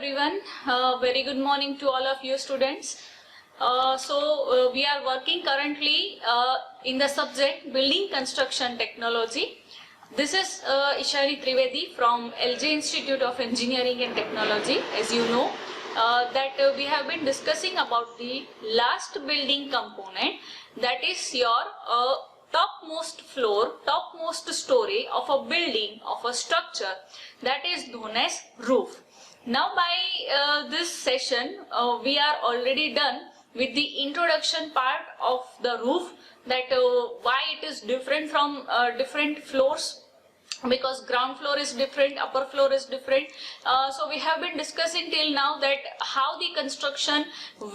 everyone. Very good morning to all of you students. We are working currently in the subject Building Construction Technology. This is Ishari Trivedi from LJ Institute of Engineering and Technology. As you know that we have been discussing about the last building component, that is your topmost floor, topmost story of a building, of a structure, that is known as roof. Now by this session we are already done with the introduction part of the roof, that why it is different from different floors, because ground floor is different, upper floor is different. So we have been discussing till now that how the construction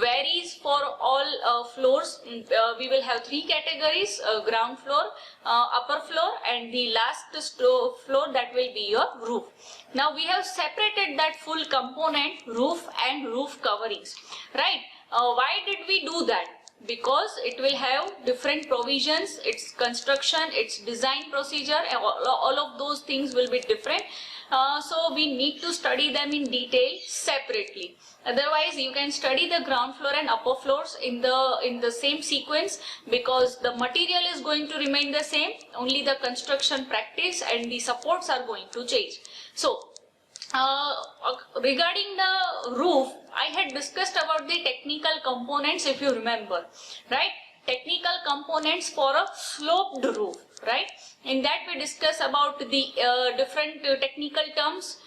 varies for all floors. We will have three categories: ground floor, upper floor, and the last floor, that will be your roof. Now we have separated that full component, roof and roof coverings, right? Why did we do that? Because it will have different provisions, its construction, its design procedure, all of those things will be different. So we need to study them in detail separately. Otherwise you can study the ground floor and upper floors in the same sequence, because the material is going to remain the same, only the construction practice and the supports are going to change. So regarding the roof, I had discussed about the technical components, if you remember, right? Technical components for a sloped roof, right? In that we discuss about the different technical terms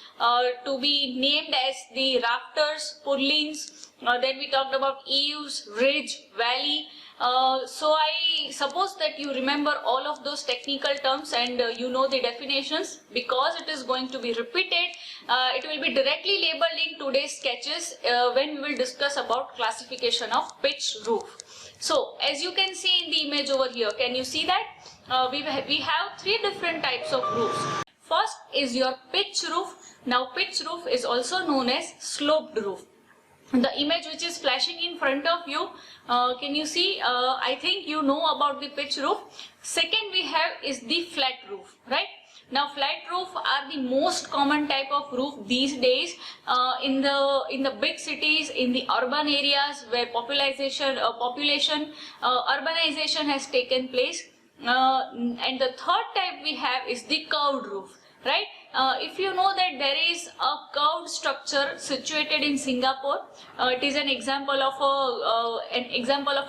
to be named as the rafters, purlins. Then we talked about eaves, ridge, valley. So I suppose that you remember all of those technical terms and you know the definitions. Because it is going to be repeated, it will be directly labeled in today's sketches when we will discuss about classification of pitch roof. So as you can see in the image over here, can you see that we have three different types of roofs. First is your pitch roof. Now pitch roof is also known as sloped roof. The image which is flashing in front of you, can you see? I think you know about the pitch roof. Second we have is the flat roof, right? Now flat roof are the most common type of roof these days in the big cities, in the urban areas where urbanization has taken place. And the third type we have is the curved roof, right? If you know that there is a curved structure situated in Singapore, it is an example of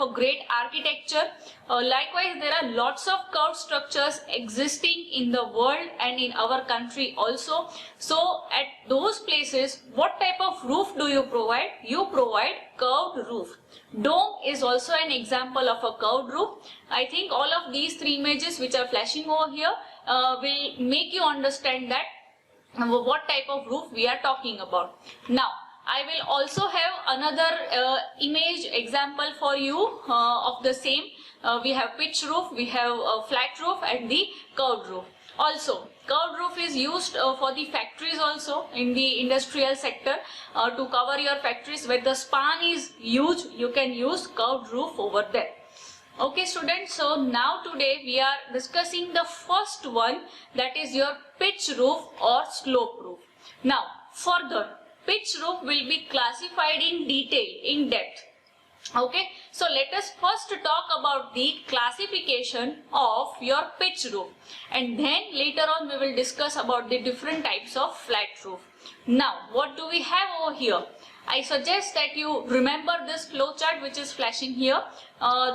a great architecture. Likewise, there are lots of curved structures existing in the world and in our country also. So at those places, what type of roof do you provide? You provide curved roof. Dome is also an example of a curved roof. I think all of these three images which are flashing over here will make you understand that what type of roof we are talking about. Now I will also have another image example for you of the same. We have pitch roof, we have a flat roof and the curved roof. Also curved roof is used for the factories also, in the industrial sector, to cover your factories where the span is huge. You can use curved roof over there. Okay students, so now today we are discussing the first one, that is your pitch roof or slope roof. Now further, pitch roof will be classified in detail, in depth. Okay, so let us first talk about the classification of your pitch roof, and then later on we will discuss about the different types of flat roof. Now what do we have over here? I suggest that you remember this flow chart which is flashing here.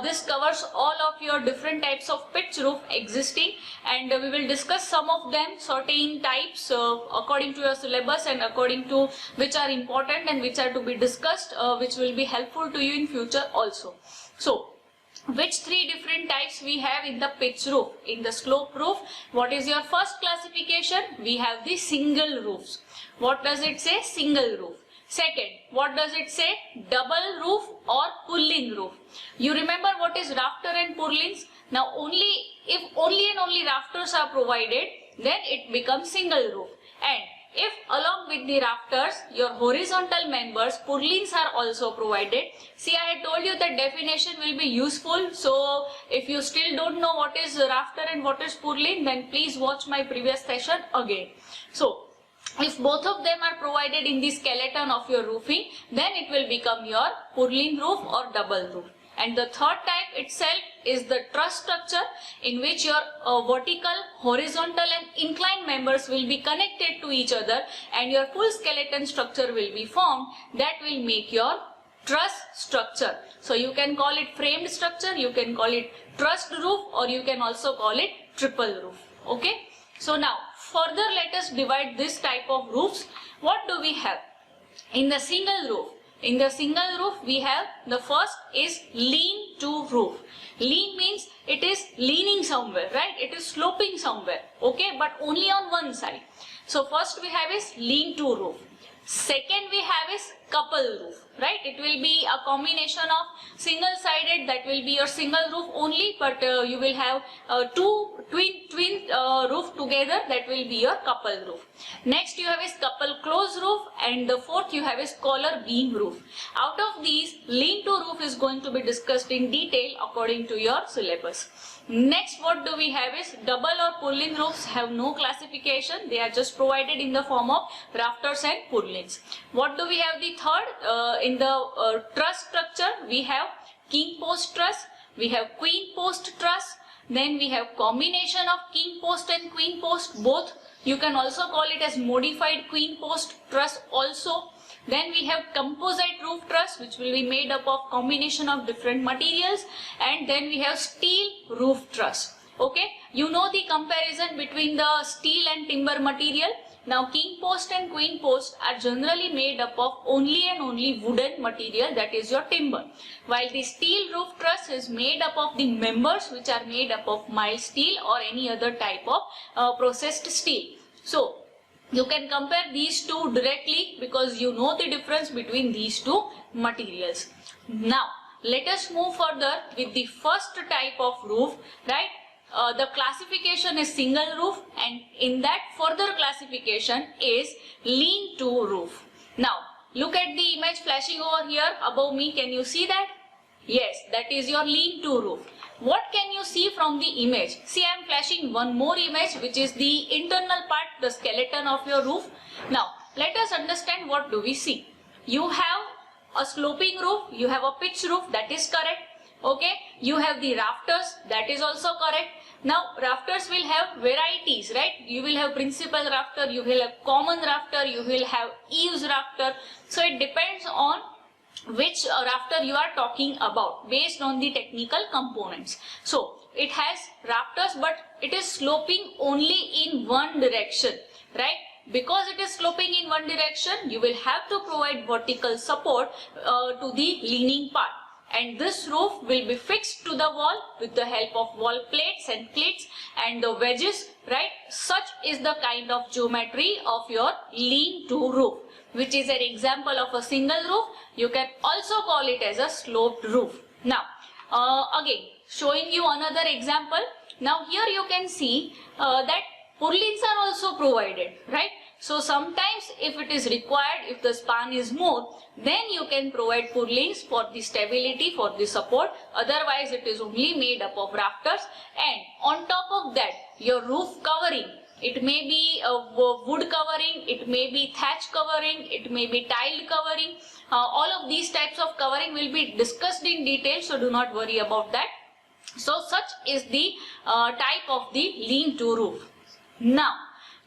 This covers all of your different types of pitch roof existing, and we will discuss some of them, certain types according to your syllabus and according to which are important and which are to be discussed, which will be helpful to you in future also. So which three different types we have in the pitch roof? In the slope roof, what is your first classification? We have the single roofs. What does it say? Single roof. Second, what does it say? Double roof or purlin roof. You remember what is rafter and purlins? Now if only and only rafters are provided, then it becomes single roof. And if along with the rafters, your horizontal members, purlins are also provided. See, I had told you that definition will be useful. So if you still don't know what is rafter and what is purlin, then please watch my previous session again. So If both of them are provided in the skeleton of your roofing, then it will become your purlin roof or double roof. And the third type itself is the truss structure, in which your vertical, horizontal and inclined members will be connected to each other and your full skeleton structure will be formed. That will make your truss structure. So you can call it framed structure, you can call it trussed roof, or you can also call it triple roof. Okay. So now further let us divide this type of roofs. What do we have? In the single roof, we have the first is lean-to roof. Lean means it is leaning somewhere, right? It is sloping somewhere, okay, but only on one side. So first we have is lean-to roof. Second we have is couple roof, right? It will be a combination of single-sided, that will be your single roof only, but you will have two twin roof together, that will be your couple roof. Next you have is couple close roof, and the fourth you have is collar beam roof. Out of these, lean-to roof is going to be discussed in detail according to your syllabus. Next, what do we have is double or purlin roofs have no classification. They are just provided in the form of rafters and purlins. What do we have the third? In the truss structure, we have king post truss, we have queen post truss, then we have combination of king post and queen post both. You can also call it as modified queen post truss also. Then we have composite roof truss, which will be made up of combination of different materials, and then we have steel roof truss. Okay, you know the comparison between the steel and timber material. Now king post and queen post are generally made up of only and only wooden material, that is your timber, while the steel roof truss is made up of the members which are made up of mild steel or any other type of processed steel. So you can compare these two directly because you know the difference between these two materials. Now let us move further with the first type of roof, right? The classification is single roof, and in that further classification is lean-to roof. Now look at the image flashing over here above me. Can you see that? Yes, that is your lean-to roof. What can you see from the image? See, I am flashing one more image, which is the internal part, the skeleton of your roof. Now let us understand what do we see. You have a sloping roof, you have a pitch roof, that is correct. Okay, you have the rafters, that is also correct. Now rafters will have varieties, right? You will have principal rafter, you will have common rafter, you will have eaves rafter. So it depends on which rafter you are talking about based on the technical components. So it has rafters, but it is sloping only in one direction, right? Because it is sloping in one direction, you will have to provide vertical support to the leaning part. And this roof will be fixed to the wall with the help of wall plates and cleats and the wedges, right? Such is the kind of geometry of your lean-to roof, which is an example of a single roof. You can also call it as a sloped roof. Now, again, showing you another example. Now here you can see that purlins are also provided, right? So sometimes if it is required, if the span is more, then you can provide purlins for the stability, for the support. Otherwise it is only made up of rafters, and on top of that your roof covering, it may be a wood covering, it may be thatch covering, it may be tiled covering. All of these types of covering will be discussed in detail, so do not worry about that. So such is the type of the lean-to roof. Now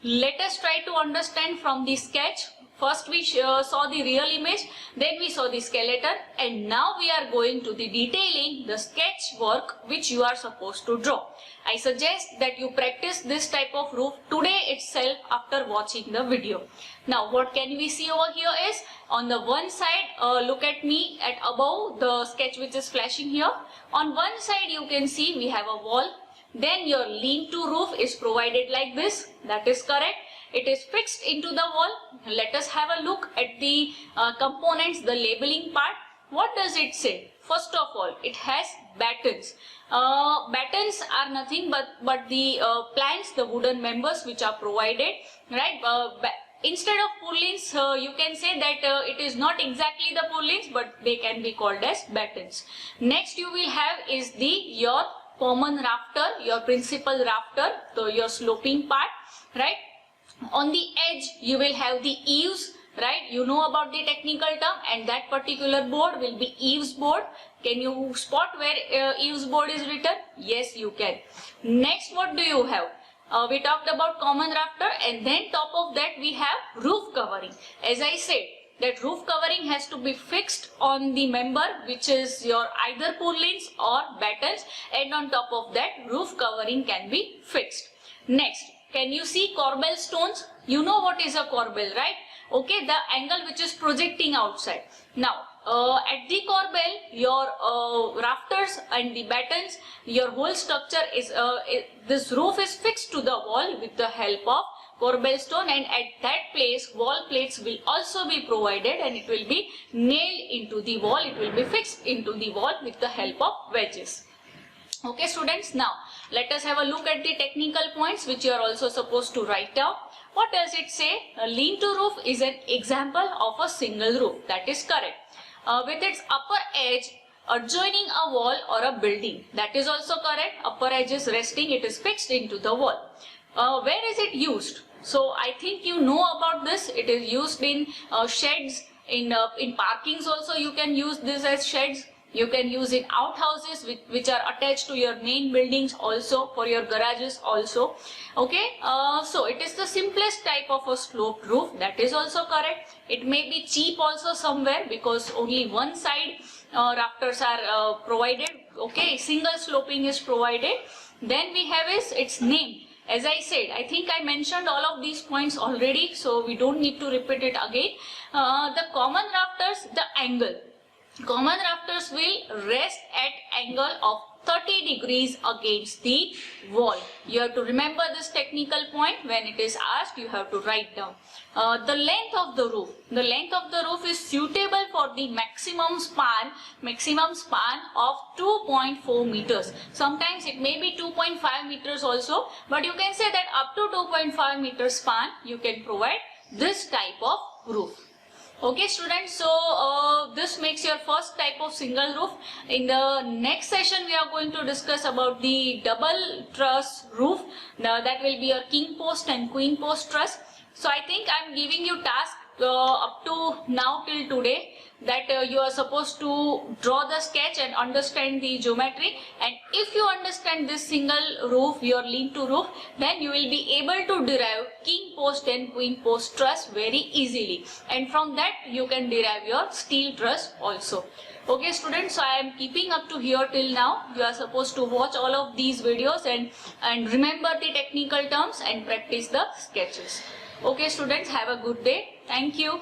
let us try to understand from the sketch. First we saw the real image, then we saw the skeleton, and now we are going to the detailing, the sketch work which you are supposed to draw. I suggest that you practice this type of roof today itself after watching the video. Now what can we see over here is, on the one side, look at me at above the sketch which is flashing here. On one side you can see we have a wall. Then your lean-to roof is provided like this, that is correct. It is fixed into the wall. Let us have a look at the components, the labeling part. What does it say? First of all, it has battens. Battens are nothing but the planks, the wooden members which are provided, right? Instead of purlins, you can say that it is not exactly the purlins, but they can be called as battens. Next you will have is your common rafter, your principal rafter, so your sloping part, right? On the edge you will have the eaves, right? You know about the technical term, and that particular board will be eaves board. Can you spot where eaves board is written? Yes, you can. Next, what do you have? We talked about common rafter, and then top of that we have roof covering. As I said, that roof covering has to be fixed on the member, which is your either purlins or battens, and on top of that roof covering can be fixed. Next, can you see corbel stones? You know what is a corbel, right? Okay, the angle which is projecting outside. Now, at the corbel, your rafters and the battens, your whole structure is, this roof is fixed to the wall with the help of corbel stone, and at that place wall plates will also be provided, and it will be nailed into the wall, it will be fixed into the wall with the help of wedges. Okay students, now let us have a look at the technical points which you are also supposed to write down. What does it say? A lean-to roof is an example of a single roof. That is correct. With its upper edge adjoining a wall or a building. That is also correct. Upper edge is resting, it is fixed into the wall. Where is it used? So I think you know about this. It is used in sheds, in parkings also you can use this as sheds. You can use in outhouses which are attached to your main buildings also, for your garages also. Okay, so it is the simplest type of a sloped roof. That is also correct. It may be cheap also somewhere because only one side rafters are provided. Okay, single sloping is provided. Then we have its name. As I said, I think I mentioned all of these points already, so we don't need to repeat it again. The common rafters, the angle. Common rafters will rest at angle of 30 degrees against the wall. You have to remember this technical point. When it is asked, you have to write down. The length of the roof. The length of the roof is suitable for the maximum span of 2.4 meters. Sometimes it may be 2.5 meters also, but you can say that up to 2.5 meters span you can provide this type of roof. Okay students, so this makes your first type of single roof. In the next session we are going to discuss about the double truss roof. Now that will be your king post and queen post truss. So I think I am giving you task up to now till today, that you are supposed to draw the sketch and understand the geometry, and if you understand this single roof, your lean-to roof, then you will be able to derive king post and queen post truss very easily, and from that you can derive your steel truss also. Okay students, so I am keeping up to here till now. You are supposed to watch all of these videos and remember the technical terms and practice the sketches. Okay students, have a good day. Thank you.